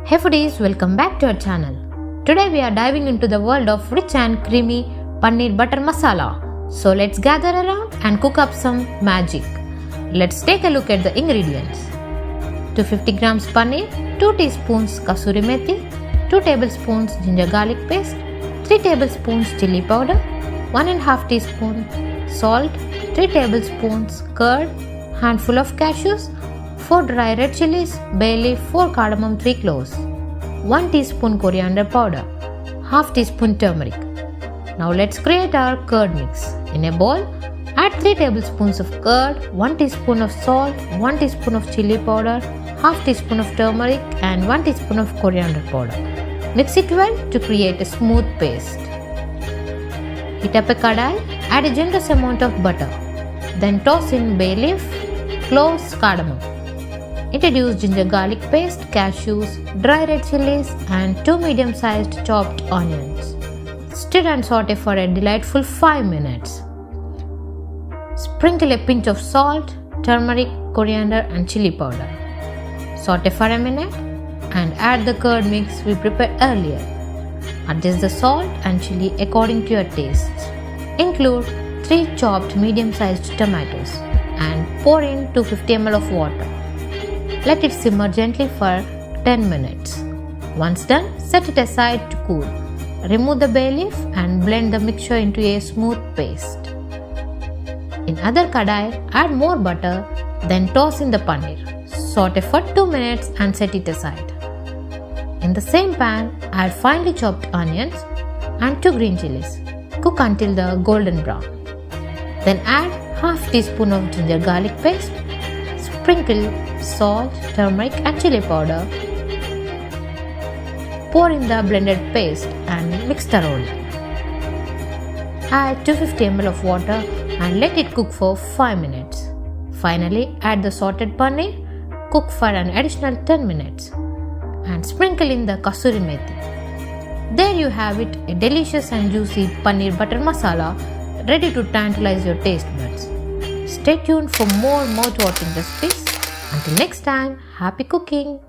Hey foodies, welcome back to our channel. Today we are diving into the world of rich and creamy Paneer butter masala. So let's gather around and cook up some magic. Let's take a look at the ingredients. 250 grams paneer, 2 teaspoons Kasuri Methi, 2 tablespoons ginger garlic paste, 3 tablespoons chilli powder, 1.5 teaspoon salt, 3 tablespoons curd, handful of cashews, 4 dry red chillies, bay leaf, 4 cardamom, 3 cloves, 1 teaspoon coriander powder, half teaspoon turmeric. Now let's create our curd mix. In a bowl, add 3 tablespoons of curd, 1 teaspoon of salt, 1 teaspoon of chilli powder, half teaspoon of turmeric and 1 teaspoon of coriander powder. Mix it well to create a smooth paste. Heat up a kadai, add a generous amount of butter. Then toss in bay leaf, cloves, cardamom. Introduce ginger garlic paste, cashews, dry red chillies and 2 medium-sized chopped onions. Stir and saute for a delightful 5 minutes. Sprinkle a pinch of salt, turmeric, coriander and chilli powder. Saute for a minute and add the curd mix we prepared earlier. Adjust the salt and chilli according to your tastes. Include 3 chopped medium-sized tomatoes and pour in 250 ml of water. Let it simmer gently for 10 minutes. Once done, set it aside to cool. Remove the bay leaf and blend the mixture into a smooth paste. In other kadai, add more butter, then toss in the paneer. Saute for 2 minutes and set it aside. In the same pan, add finely chopped onions and 2 green chillies. Cook until the golden brown. Then add half teaspoon of ginger garlic paste. Sprinkle salt, turmeric and chilli powder. Pour in the blended paste and mix thoroughly. Add 250 ml of water and let it cook for 5 minutes. Finally, add the sauteed paneer. Cook for an additional 10 minutes. And sprinkle in the Kasuri Methi. There you have it, a delicious and juicy Paneer butter masala ready to tantalize your taste buds. Stay tuned for more mouth-watering recipes. Until next time, happy cooking!